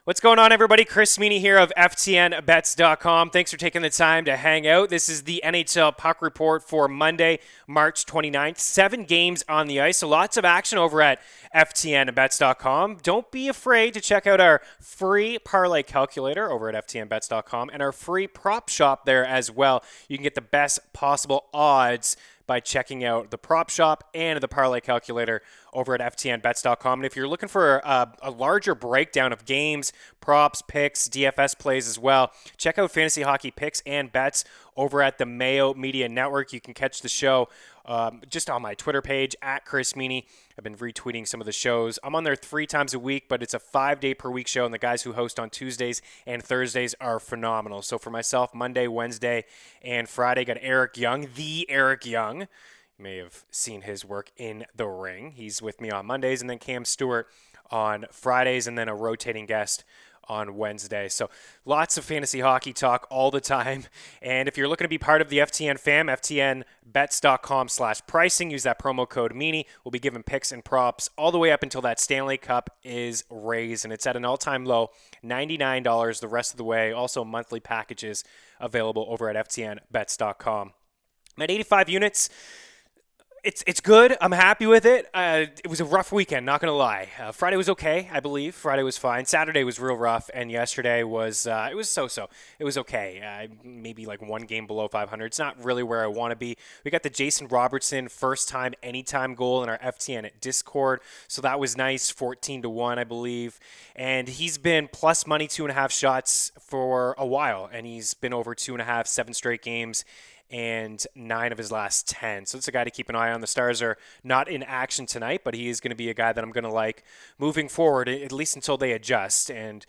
What's going on, everybody? Chris Meaney here of FTNBets.com. Thanks for taking the time to hang out. This is the NHL Puck Report for Monday, March 29th. 7 games on the ice, so lots of action over at FTNBets.com. Don't be afraid to check out our free parlay calculator over at FTNBets.com and our free prop shop there as well. You can get the best possible odds by checking out the prop shop and the parlay calculator over at FTNBets.com. And if you're looking for a larger breakdown of games, props, picks, DFS plays as well, check out Fantasy Hockey Picks and Bets over at the Media Network. You can catch the show just on my Twitter page, at Chris Meaney. I've been retweeting some of the shows. I'm on there 3 times a week, but it's a 5-day-per-week show, and the guys who host on Tuesdays and Thursdays are phenomenal. So for myself, Monday, Wednesday, and Friday, got Eric Young, the Eric Young. You may have seen his work in the ring. He's with me on Mondays, and then Cam Stewart on Fridays, and then a rotating guest on Wednesday. So lots of fantasy hockey talk all the time. And if you're looking to be part of the FTN fam, FTNBets.com/pricing, use that promo code Meaney. We'll be giving picks and props all the way up until that Stanley Cup is raised. And it's at an all-time low, $99 the rest of the way. Also monthly packages available over at FTNBets.com. I'm at 85 units. It's good. I'm happy with it. It was a rough weekend, not going to lie. Friday was okay, I believe. Friday was fine. Saturday was real rough, and yesterday was it was so-so. It was okay. Maybe like 1 game below 500. It's not really where I want to be. We got the Jason Robertson first-time anytime goal in our FTN Discord, so that was nice, 14-1, I believe. And he's been plus money 2.5 shots for a while, and he's been over 2.5, 7 straight games, and 9 of his last 10. So it's a guy to keep an eye on. The Stars are not in action tonight, but he is going to be a guy that I'm going to like moving forward, at least until they adjust. And,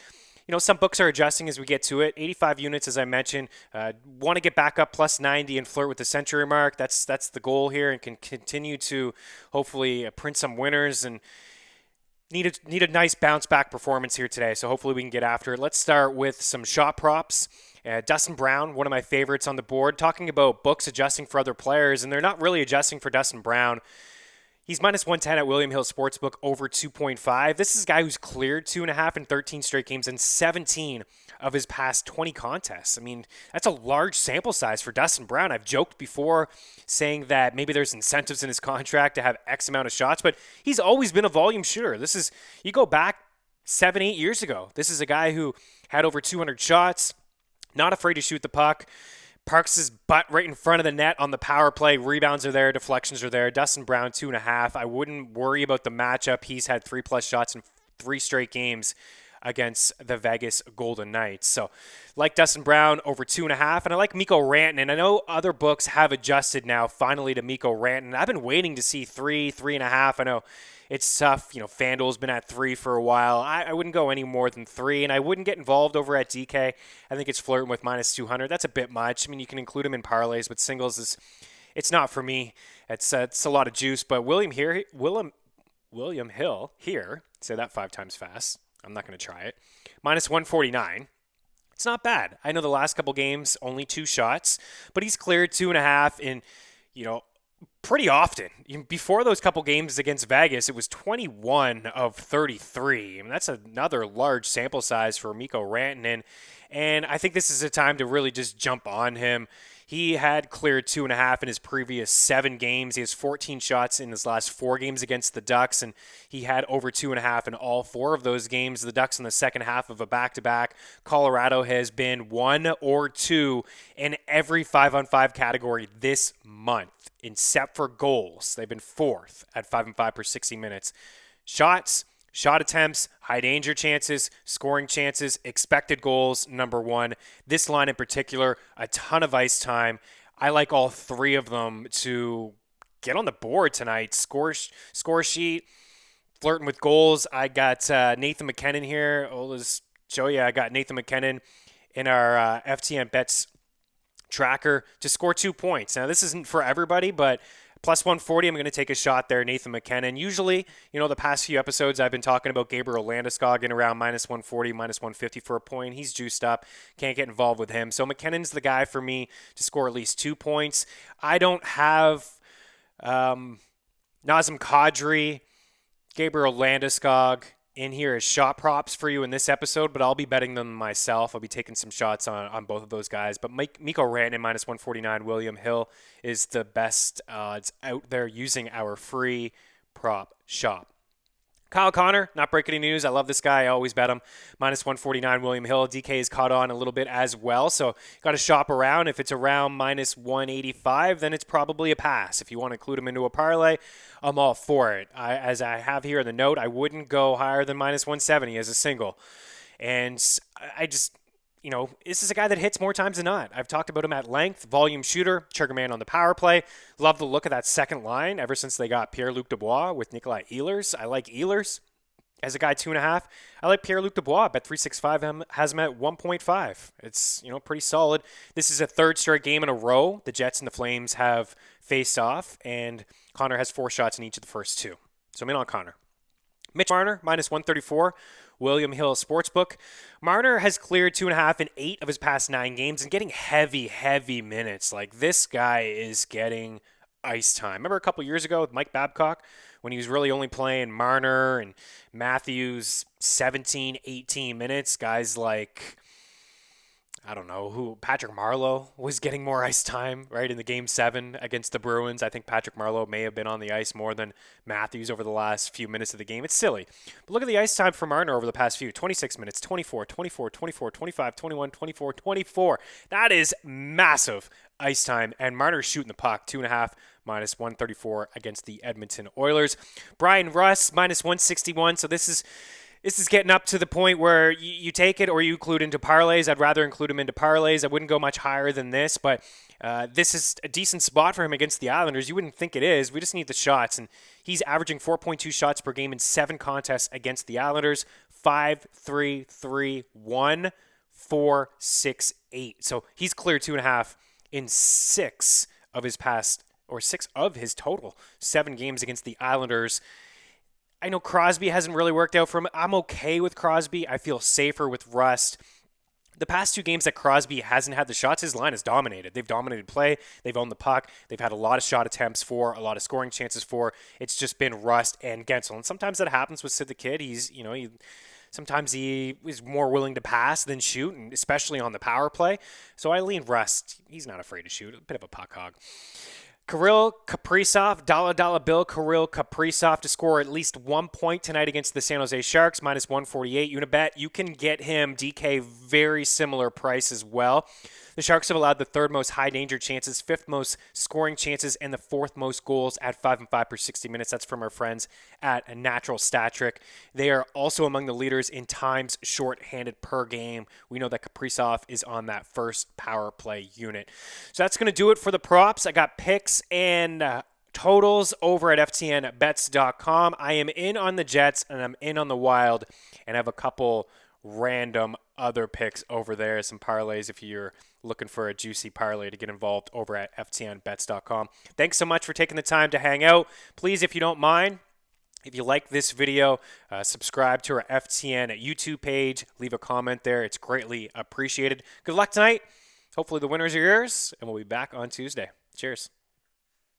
you know, some books are adjusting as we get to it. 85 units, as I mentioned. Want to get back up plus 90 and flirt with the century mark. That's the goal here, and can continue to hopefully print some winners and need a nice bounce back performance here today. So hopefully we can get after it. Let's start with some shot props. Dustin Brown, one of my favorites on the board, talking about books adjusting for other players, and they're not really adjusting for Dustin Brown. He's minus 110 at William Hill Sportsbook, over 2.5. This is a guy who's cleared 2.5 in 13 straight games and 17 of his past 20 contests. I mean, that's a large sample size for Dustin Brown. I've joked before saying that maybe there's incentives in his contract to have X amount of shots, but he's always been a volume shooter. You go back 7-8 years ago. This is a guy who had over 200 shots, not afraid to shoot the puck, parks his butt right in front of the net on the power play. Rebounds are there, deflections are there. Dustin Brown, 2.5. I wouldn't worry about the matchup. He's had 3+ shots in 3 straight games against the Vegas Golden Knights. So, like Dustin Brown, over 2.5. And I like Mikko Rantanen. I know other books have adjusted now, finally, to Mikko Rantanen. I've been waiting to see 3.5. I know it's tough. You know, FanDuel's been at 3 for a while. I wouldn't go any more than 3, and I wouldn't get involved over at DK. I think it's flirting with minus 200. That's a bit much. I mean, you can include him in parlays, but singles it's not for me. It's a lot of juice. But William Hill here, say that 5 times fast. I'm not going to try it. Minus 149. It's not bad. I know the last couple games, only 2 shots, but he's cleared 2.5 in, pretty often. Before those couple games against Vegas, it was 21 of 33. I mean, that's another large sample size for Mikko Rantanen, and I think this is a time to really just jump on him. He had cleared 2.5 in his previous 7 games. He has 14 shots in his last 4 games against the Ducks, and he had over 2.5 in all 4 of those games. The Ducks in the second half of a back-to-back. Colorado has been 1 or 2 in every 5-on-5 category this month, except for goals. They've been 4th at 5-on-5 per 60 minutes. Shots, shot attempts, high danger chances, scoring chances, expected goals, number 1. This line in particular, a ton of ice time. I like all 3 of them to get on the board tonight. Score sheet, flirting with goals. I got Nathan MacKinnon here. I'll just show you. I got Nathan MacKinnon in our FTN Bets tracker to score 2 points. Now, this isn't for everybody, but plus 140, I'm going to take a shot there, Nathan MacKinnon. Usually, the past few episodes, I've been talking about Gabriel Landeskog in around minus 140, minus 150 for a point. He's juiced up. Can't get involved with him. So McKinnon's the guy for me to score at least 2 points. I don't have Nazem Kadri, Gabriel Landeskog, in here as shot props for you in this episode, but I'll be betting them myself. I'll be taking some shots on both of those guys. But Mikko Rantanen minus 149, William Hill is the best odds out there using our free prop shop. Kyle Connor, not breaking any news. I love this guy. I always bet him. Minus 149, William Hill. DK has caught on a little bit as well, so got to shop around. If it's around minus 185, then it's probably a pass. If you want to include him into a parlay, I'm all for it. As I have here in the note, I wouldn't go higher than minus 170 as a single. And I just... this is a guy that hits more times than not. I've talked about him at length. Volume shooter, triggerman on the power play. Love the look of that second line ever since they got Pierre-Luc Dubois with Nikolai Ehlers. I like Ehlers as a guy 2.5. I like Pierre-Luc Dubois. Bet365 has him at 1.5. It's, pretty solid. This is a third straight game in a row. The Jets and the Flames have faced off, and Connor has 4 shots in each of the first 2. So I'm in on Connor. Mitch Marner, minus 134. William Hill Sportsbook. Marner has cleared 2.5 in 8 of his past 9 games and getting heavy minutes. Like, this guy is getting ice time. Remember a couple years ago with Mike Babcock when he was really only playing Marner and Matthews 17, 18 minutes? Guys like, I don't know who, Patrick Marleau was getting more ice time, right, in the Game 7 against the Bruins. I think Patrick Marleau may have been on the ice more than Matthews over the last few minutes of the game. It's silly. But look at the ice time for Marner over the past few. 26 minutes, 24, 24, 24, 25, 21, 24, 24. That is massive ice time. And Marner's shooting the puck, 2.5, minus 134 against the Edmonton Oilers. Brian Russ, minus 161. So this is getting up to the point where you take it or you include into parlays. I'd rather include him into parlays. I wouldn't go much higher than this, but this is a decent spot for him against the Islanders. You wouldn't think it is. We just need the shots, and he's averaging 4.2 shots per game in 7 contests against the Islanders. 5, 3, 3, 1, 4, 6, 8. So he's cleared 2.5 in 6 of his past, or 6 of his total 7 games against the Islanders. I know Crosby hasn't really worked out for him. I'm okay with Crosby. I feel safer with Rust. The past 2 games that Crosby hasn't had the shots, his line has dominated. They've dominated play. They've owned the puck. They've had a lot of shot attempts for, a lot of scoring chances for. It's just been Rust and Gensel. And sometimes that happens with Sid the Kid. Sometimes he is more willing to pass than shoot, and especially on the power play. So I lean Rust. He's not afraid to shoot. A bit of a puck hog. Kirill Kaprizov, dollar bill Kirill Kaprizov to score at least 1 point tonight against the San Jose Sharks, minus 148. Unibet, you can get him, DK, very similar price as well. The Sharks have allowed the 3rd most high danger chances, 5th most scoring chances, and the 4th most goals at 5 and 5 per 60 minutes. That's from our friends at Natural Stat Trick. They are also among the leaders in times shorthanded per game. We know that Kaprizov is on that first power play unit. So that's going to do it for the props. I got picks and totals over at FTNBets.com. I am in on the Jets and I'm in on the Wild, and I have a couple random other picks over there, some parlays if you're looking for a juicy parlay to get involved over at FTNBets.com. Thanks so much for taking the time to hang out. Please, if you don't mind, if you like this video, subscribe to our FTN YouTube page. Leave a comment there. It's greatly appreciated. Good luck tonight. Hopefully the winners are yours, and we'll be back on Tuesday. Cheers.